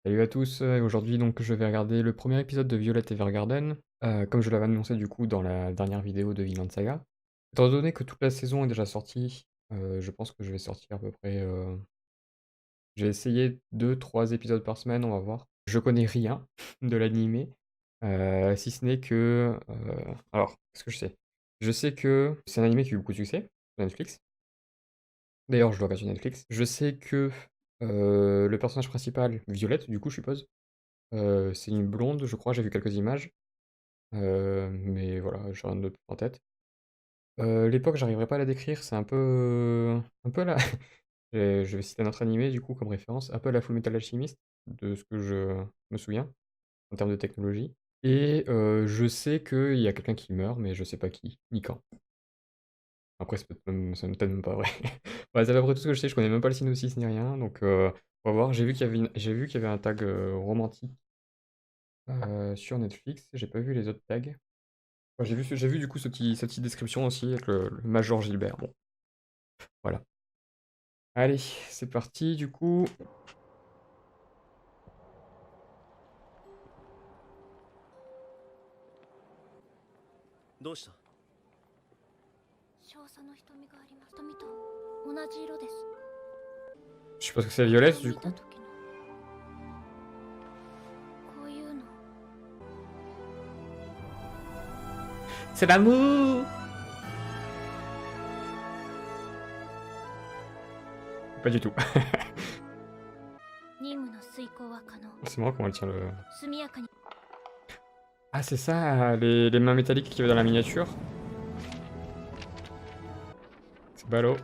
Salut à tous, aujourd'hui donc je vais regarder le premier épisode de Violet Evergarden, comme je l'avais annoncé du coup dans la dernière vidéo de Vinland Saga. Étant donné que toute la saison est déjà sortie, je pense que je vais sortir à peu près, je vais essayer 2-3 épisodes par semaine, on va voir. Je connais rien de l'animé, si ce n'est que, alors qu'est-ce que je sais? Je sais que c'est un animé qui a eu beaucoup de succès sur Netflix. D'ailleurs je le regarde sur Netflix. Je sais que, le personnage principal, Violette du coup je suppose. C'est une blonde, je crois, j'ai vu quelques images, mais voilà, j'ai rien d'autre en tête. L'époque, j'arriverai pas à la décrire, c'est un peu la je vais citer un autre animé du coup comme référence, un peu la Fullmetal Alchemist, de ce que je me souviens, en termes de technologie et je sais qu'il y a quelqu'un qui meurt, mais je sais pas qui, ni quand. Après c'est peut-être même pas vrai. Ouais, c'est à peu près tout ce que je connais même pas le synopsis ni rien, donc on va voir. J'ai vu qu'il y avait un tag, romantique, sur Netflix, j'ai pas vu les autres tags. Ouais, j'ai vu du coup cette petite description aussi avec le Major Gilbert. Bon, voilà. Allez, c'est parti du coup. どうした？少佐の瞳があります。瞳と同じ色です。Je suppose que c'est Violette du 見た coup. 時のこういうの C'est l'amour! Pas du tout. 任務の遂行は可能。 C'est marrant comment elle tient le. 速やかに Ah, c'est ça, les mains métalliques qu'il y avait dans la miniature. C'est ballot.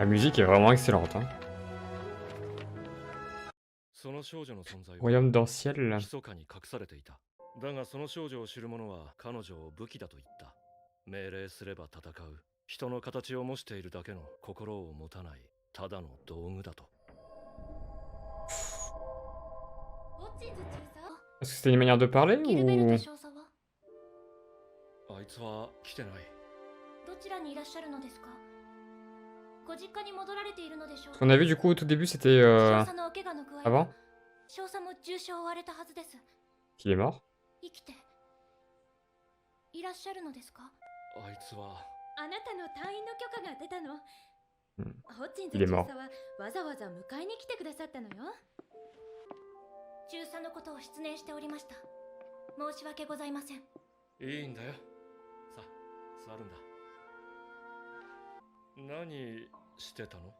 La musique est vraiment excellente, hein. その少女の存在は Royaume d'Anciel. 密かに隠されていた。だがその少女を知る者は彼女を武器だと言った。命令すれば戦う。人の形を模しているだけの心を持たないただの道具だと。Est-ce que c'était une manière de parler ギルベル ou. ト少佐はあいつは来てない。どちらにいらっしゃるのですか？ご実家に戻られているのでしょう Ce か？ qu'on a vu du coup au tout début c'était 少佐のお怪我の具合 avant は少佐も重傷を負われたはずです。 qu'il est mort. 生きていらっしゃるのですか？あいつはあなたの退院の許可が出たの。うんホッチンズいいね中佐はわざわざ迎えに来てくださったのよ。中佐のことを失念しておりました。申し訳ございません。いいんだよ。さあ、座るんだ。何してたの？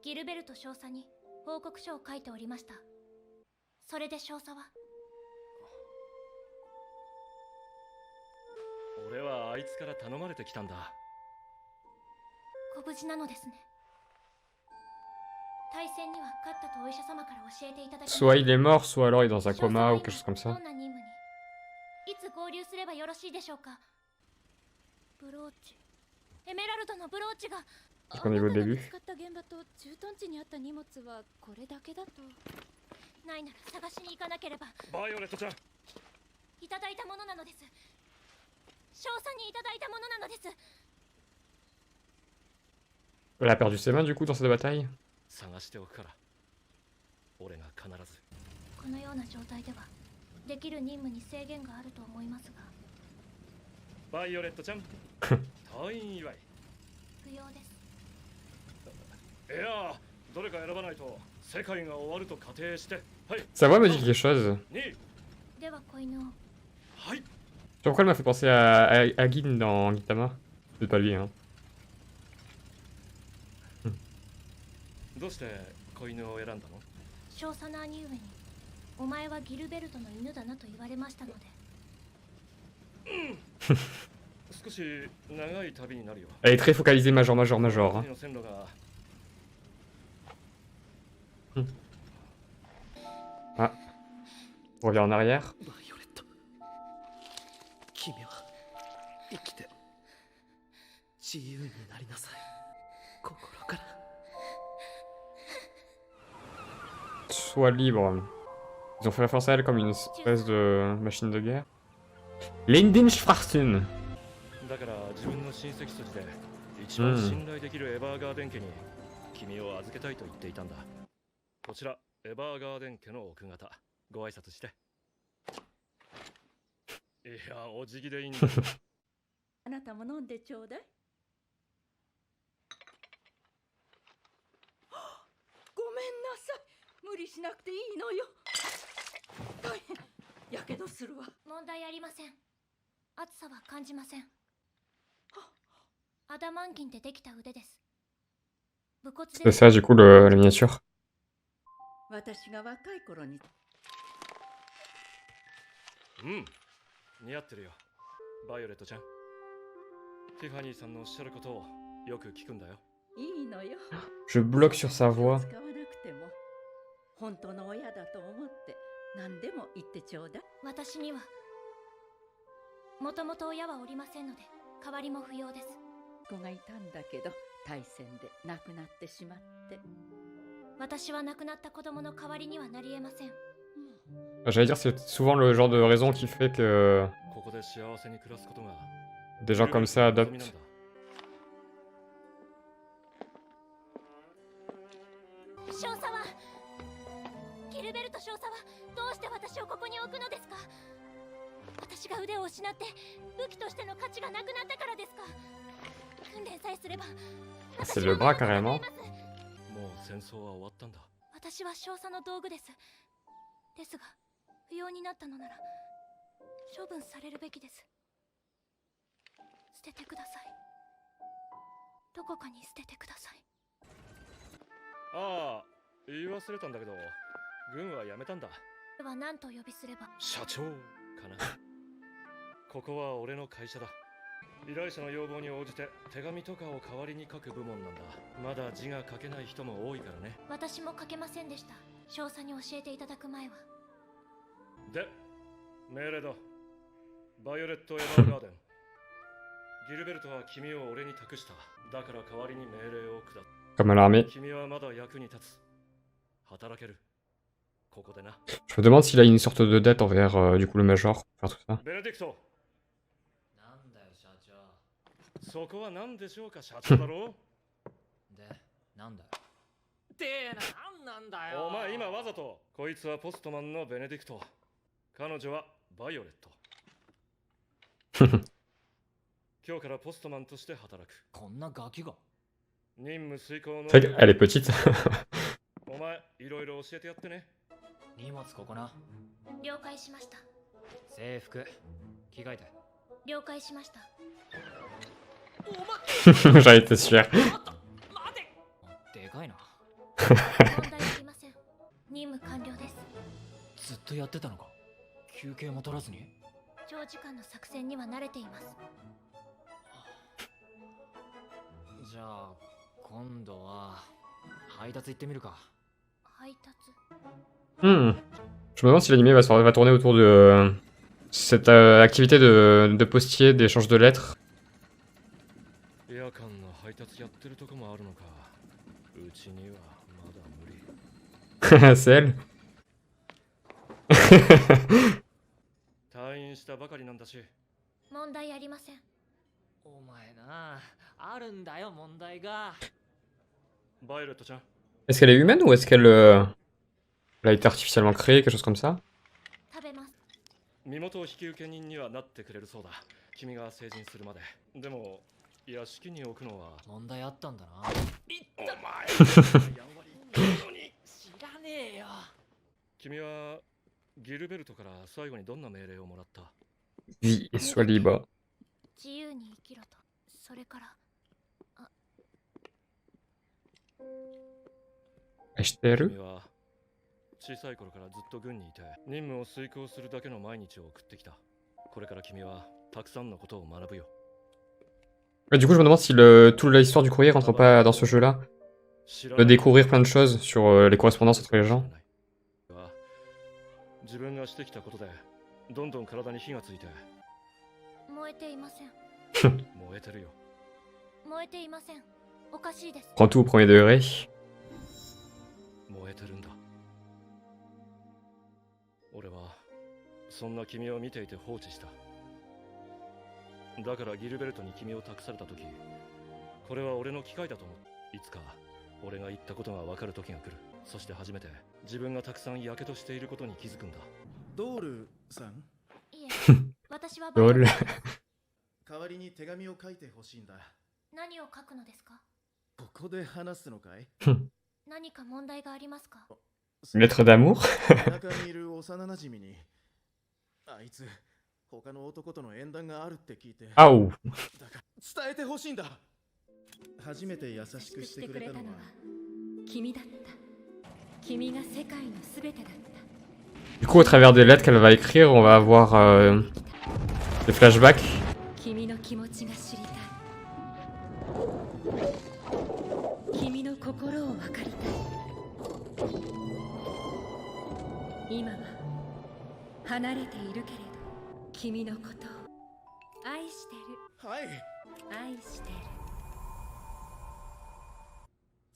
ギルベルト少佐に報告書を書いておりました。それで少佐は俺はあいつから頼まれてきたんだ。ご無事なのですね。対戦には勝ったとお医者様から教えていただきました。 Soit il est mort, soit alors il est dans un 少佐 coma は ou 今 quelque chose comme ど ça. んな任務にいつ合流すればよろしいでしょうか？ブローチ、エメラルドのブローチが Parce あ qu'on est な au たが début. 見つかった現場と駐屯地にあった荷物はこれだけだと。ないなら探しに行かなければ。バイオレットちゃん。いただいたものなのです。少佐にいただいたものなのです。 Elle a perdu ses mains du coup dans cette bataille. 探しておくから。俺が必ず。このような状態ではできる任務に制限があると思いますが。バイオレットちゃん。退院祝い。不要です。いや、どれか選ばないと世界が終わると仮定して。はい。 Sa voix me dit quelque chose. 2。では子犬を。はい。Je sais pas pourquoi elle m'a fait penser à Gin dans Gintama. C'est pas lui, hein. どうして子犬を選んだの？少佐の兄上にお前はギルベルトの犬だなと言われましたので。少し長い旅になるよ。 Elle est très focalisée Major, Major, Major. Hein. の線路が Ah. On revient en arrière. バイオレット、君は生きて自由になりなさい。心から。 Sois libre. Ils ont fait référence à elle comme une espèce de machine de guerre. Lindenschwarzen. だから自分の親戚筋で一番信頼できるエヴァーガーデン家に君を預けたいと言っていたんだ。こちらエヴァーガーデン家の奥方、ご挨拶して。いや、お辞儀でいいんだ。あなたも飲んでちょうだい。ごめんなさい。無理しなくていいのよ。大変。やけどするわ。問題ありません。暑さは感じません。アダマンキンでできた腕です。武骨 C'est で ça, du coup, la miniature. 私が若い頃に。うん、似合ってるよ、バイオレットちゃん。ティファニーさんのおっしゃることをよく聞くんだよ。いいのよ。 Je bloque sur sa voix. 使わなくても本当の親だと思って何でも言ってちょうだい。私にはもともと親はおりませんので代わりも不要です。子がいたんだけど大戦で亡くなってしまって。私は亡くなった子供の代わりにはなり得ません。 J'allais dire, c'est souvent le genre de raison qui fait que ここで幸せに暮らすことが des gens comme ça adoptent. 少佐はギルベルト少佐はどうして私をここに置くのですか？私が腕を失って武器としての価値がなくなったからですか？訓練さえすれば C'est le bras carrément. もう戦争は終わったんだ。私は少佐の道具です。ですが不要になったのなら処分されるべきです。捨ててください。どこかに捨ててください。ああ、言い忘れたんだけど、軍は辞めたんだ。では何と呼びすれば？社長かな。ここは俺の会社だ。依頼者の要望に応じて手紙とかを代わりに書く部門なんだ。まだ字が書けない人も多いからね。私も書けませんでした。少佐に教えていただく前は。で、命令だ。バイオレット・エヴァーガーデン。ギルベルトは君を俺に託した。だから代わりに命令を下す。 Comme à l'armée. 君はまだ役に立つ。働ける。ここでな。 Je me demande s'il a une sorte de dette envers du coup le Major pour faire tout ça. ベネディクト。なんだよ社長。そこは何でしょうか、社長だろで、なんだよ。てえな、なんなんだよ。お前今わざと、こいつはポストマンのベネディクト。彼女はバイオレット。今日からポストマンとして働く。こんなガキが。任務遂行の。 C'est vrai qu'elle est petite. お前、いろいろ教えてやってね。荷物ここな。了解しました。制服、着替えて。了解しました。J'en étais sûr. 待て。でかいな。問題ありません。任務完了です。ずっとやってたのか。休憩も取らずに。長時間の作戦には慣れています。じゃあ今度は配達行ってみるか。配達。 Hmm. Je me demande si l'anime va tourner autour de cette activité de postier, d'échange de lettres. 夜間の配達やってるとこもあるのか。うちにはまだ無理。C'est elle. 退院したばかりなんだし。問題ありません。お前な、あるんだよ問題が。バイオレットちゃん。 Est-ce qu'elle est humaine ou est-ce qu'elle elle a été artificiellement créée, quelque chose comme ça? 食べます。身元引受人にはなってくれるそうだ。君が成人するまで。でも屋敷に置くのは問題あったんだな。お前やんわり言ったのに。知らねえよ。君はギルベルトから最後にどんな命令をもらった？ Vie et sois libre. 自由に生きろと。それから。 Acheter. 君は小さい頃からずっと軍にいて任務を遂行するだけの毎日を送ってきた。これから君はたくさんのことを学ぶよ。 Du coup, je me demande si toute l'histoire du courrier rentre pas dans ce jeu-là. De découvrir plein de choses sur les correspondances entre les gens. 自分がしてきたことでどんどん体に火がついて。燃えていません。燃えてるよ。燃えていません。おかしいです。 Prends tout au premier degré. 燃えてるんだ。俺はそんな君を見ていて放置した。だからギルベルトに君を託された時、これは俺の機会だと思う。いつか俺が言ったことが分かる時が来る。そして初めて自分がたくさんやけどしていることに気づくんだ。ドールさん、いえ私はロール。代わりに手紙を書いてほしいんだ。何を書くのですか？ここで話すのかい？何か問題がありますか？Lettre d'amour. 中にいる幼馴染に、あいつ他の男との縁談があるって聞いて、Ah ouh. だから伝えてほしいんだ。初めて優しくしてくれたのは君だった。君が世界のすべてだった。 Du coup, au travers des lettres qu'elle va écrire, on va avoir des flashbacks. 君の気持ちが知りたい。君の心を分かりたい。今は離れているけれど、君のことを愛してる。はい。愛してる。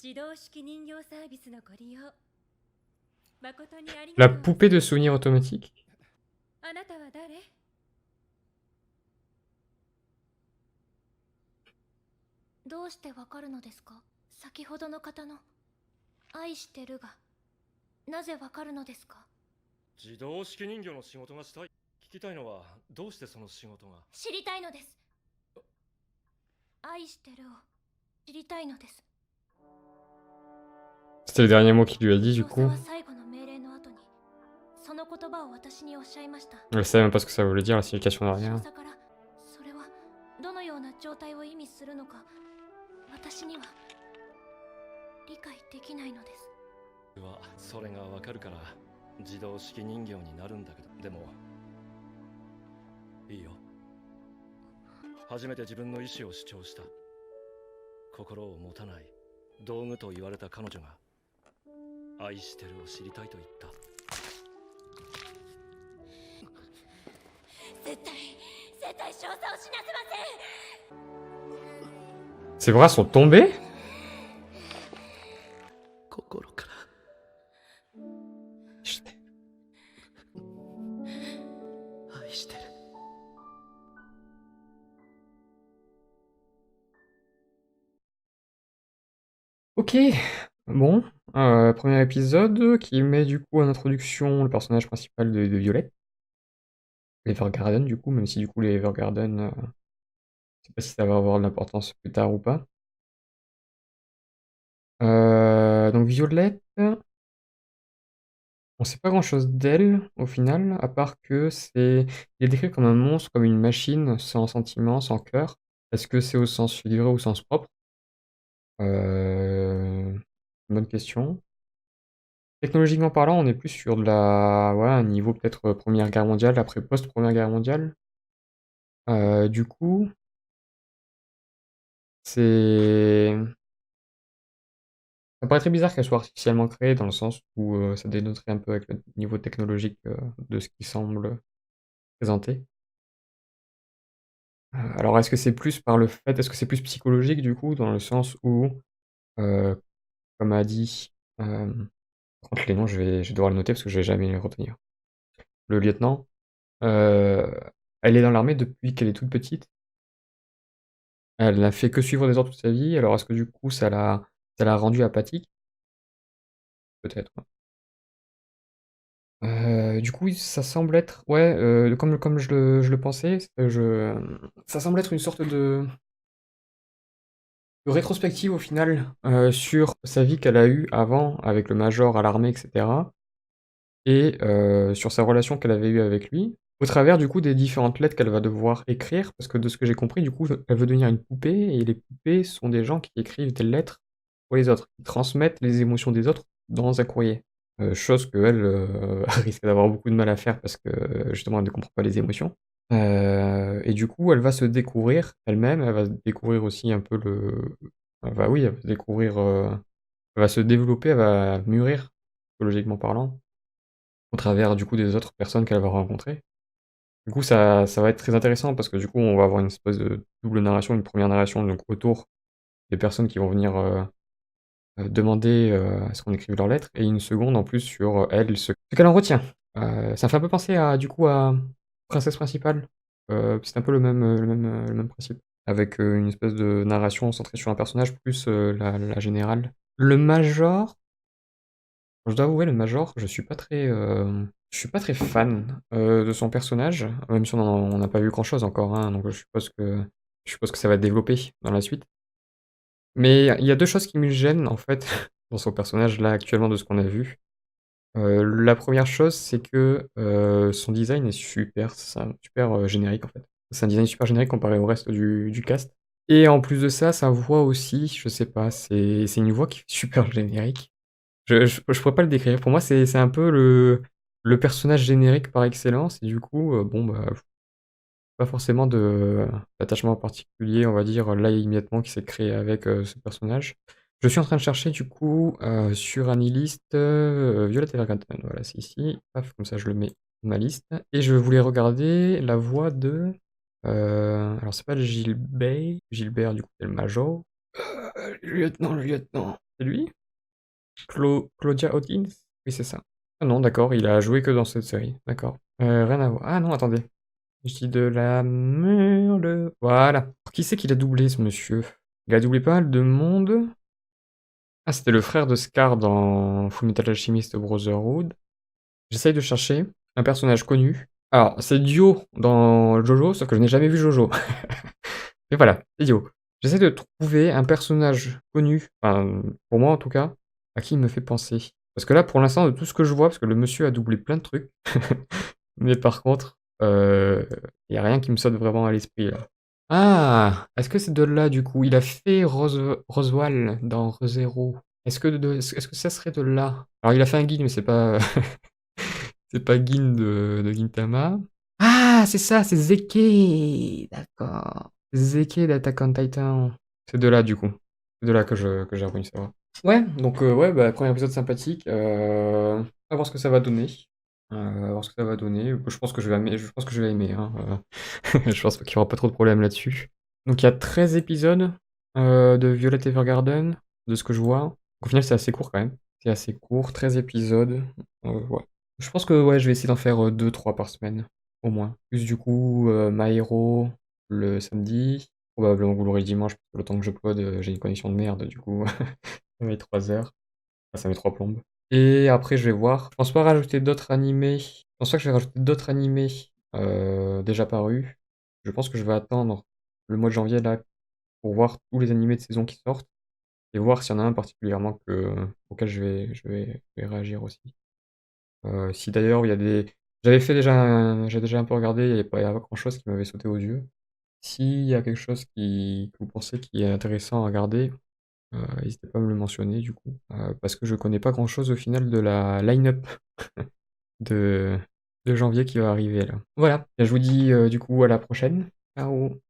自動式人形サービスのご利用誠にあり La がとう。 poupée de souvenirs automatique. あなたは誰？どうしてわかるのですか？先ほどの方の愛してるがなぜわかるのですか？自動式人形の仕事がしたい。聞きたいのはどうしてその仕事が。知りたいのです。愛してるを知りたいのです。 C'était le dernier mot qu'il lui a dit, du 少佐 coup. は最後の命令の後にその言葉を私におっしゃいました。 Elle savait même pas ce que ça voulait dire, la signification 少 derrière. 佐からそれはどのような状態を意味するのか私には理解できないのです。それがわかるから自動式人形になるんだけど、でもいいよ。初めて自分の意志を主張した。心を持たない道具と言われた彼女が愛してるを知りたいと言った。絶対少佐を死なせません。 Ses bras sont tombés? 心から愛してる。Ok, bon, premier épisode qui met du coup en introduction le personnage principal de Violette. Evergarden du coup, même si du coup les Evergarden, je sais pas si ça va avoir de l'importance plus tard ou pas. Donc Violette, on sait pas grand chose d'elle au final, à part que il est décrit comme un monstre, comme une machine, sans sentiment, sans cœur. Est-ce que c'est au sens figuré ou au sens propre? Bonne question. Technologiquement parlant, on est plus sur de un niveau peut-être Première Guerre mondiale, après post-Première Guerre mondiale. Du coup, ça paraît très bizarre qu'elle soit artificiellement créée, dans le sens où ça dénoterait un peu avec le niveau technologique de ce qui semble présenté. Alors est-ce que c'est plus psychologique du coup, dans le sens où, comme a dit, par contre les noms je vais devoir le noter parce que je vais jamais les retenir. Le lieutenant, elle est dans l'armée depuis qu'elle est toute petite. Elle n'a fait que suivre des ordres toute sa vie, alors est-ce que du coup ça l'a rendue apathique? Peut-être, ouais. Du coup, ça semble être comme je le pensais, ça semble être une sorte de rétrospective au final, sur sa vie qu'elle a eue avant avec le major à l'armée et cetera, et sur sa relation qu'elle avait eue avec lui, au travers du coup des différentes lettres qu'elle va devoir écrire, parce que de ce que j'ai compris du coup, elle veut devenir une poupée, et les poupées sont des gens qui écrivent des lettres pour les autres, qui transmettent les émotions des autres dans un courrier. Chose qu'elle risque d'avoir beaucoup de mal à faire parce que justement elle ne comprend pas les émotions. Et du coup, elle va se découvrir elle-même, elle va découvrir aussi un peu elle va découvrir, elle va se développer, elle va mûrir, psychologiquement parlant, au travers du coup des autres personnes qu'elle va rencontrer. Du coup, ça va être très intéressant parce que du coup, on va avoir une espèce de double narration, une première narration donc autour des personnes qui vont venir demander à ce qu'on écrive leurs lettres, et une seconde en plus sur elle, ce qu'elle en retient. Ça me fait un peu penser à, du coup, à Princesse Principale. C'est un peu le même principe, avec, une espèce de narration centrée sur un personnage plus, la générale. Le Major, je dois avouer, le Major, je suis pas très fan, de son personnage, même si on n'a pas vu grand-chose encore, hein, donc je suppose que ça va être développé dans la suite. Mais il y a 2 choses qui me gênent, en fait, dans son personnage, là, actuellement, de ce qu'on a vu. La première chose, c'est que, son design est super, générique, en fait. C'est un design super générique comparé au reste du cast et en plus de ça, sa voix aussi, je sais pas, c'est une voix qui est super générique. Je pourrais pas le décrire. Pour moi, c'est un peu le personnage générique par excellence et du coup, bon, bah, pas forcément d'attachement particulier, on va dire, là, immédiatement, qui s'est créé avec, ce personnage. Je suis en train de chercher du coup, sur Anilist, Violet Evergarden. Voilà, c'est ici. Paf, comme ça je le mets dans ma liste et je voulais regarder la voix de, alors c'est pas Gilbert du coup, c'est le major. Le lieutenant. C'est lui? Claudia Hawkins? Oui, c'est ça. Ah non, d'accord, il a joué que dans cette série. D'accord. Rien à voir. Ah non, attendez. Je dis de la merde. Voilà. Qui c'est qu'il a doublé, ce monsieur? Il a doublé pas mal de monde. Ah, c'était le frère de Scar dans Fullmetal Alchemist Brotherhood. J'essaye de chercher un personnage connu. Alors, c'est Dio dans Jojo, sauf que je n'ai jamais vu Jojo. Mais voilà, c'est Dio. J'essaie de trouver un personnage connu, enfin, pour moi en tout cas, à qui il me fait penser. Parce que là, pour l'instant, de tout ce que je vois, parce que le monsieur a doublé plein de trucs, mais par contre, il y a rien qui me saute vraiment à l'esprit là. Ah! Est-ce que c'est de là du coup? Il a fait Roswell dans Re:Zero. Est-ce que ça serait de là? Alors il a fait un guide, mais c'est pas c'est pas Gin de Gintama. Ah! C'est ça, c'est Zeke! D'accord. Zeke d'Attack on Titan. C'est de là du coup. C'est de là que j'ai reconnu sa voix. Ouais, donc ouais, bah, premier épisode sympathique, à voir ce que ça va donner. À voir ce que ça va donner. Je pense que je vais aimer, hein, je pense qu'il y aura pas trop de problèmes là-dessus. Donc il y a 13 épisodes, de Violet Evergarden, de ce que je vois. Au final, c'est assez court quand même. C'est assez court, 13 épisodes, ouais. Je pense que ouais, je vais essayer d'en faire, 2-3 par semaine, au moins. Plus du coup, My Hero le samedi, probablement Glory le dimanche, parce que le temps que j'upload, j'ai une connexion de merde, du coup, ça met 3 heures. Enfin, ça met 3 plombes. Et après, je vais voir. Je pense pas rajouter d'autres animés. Je pense pas que je vais rajouter d'autres animés déjà parus. Je pense que je vais attendre le mois de janvier là pour voir tous les animés de saison qui sortent et voir s'il y en a un particulièrement auquel je vais réagir aussi. Si d'ailleurs il y a des. J'ai déjà un peu regardé, il y a pas grand-chose qui m'avait sauté aux yeux. S'il y a quelque chose que vous pensez qui est intéressant à regarder, n'hésitez pas à me le mentionner du coup, parce que je connais pas grand-chose au final de la line-up de janvier qui va arriver là. Voilà, et je vous dis, du coup à la prochaine. Ciao.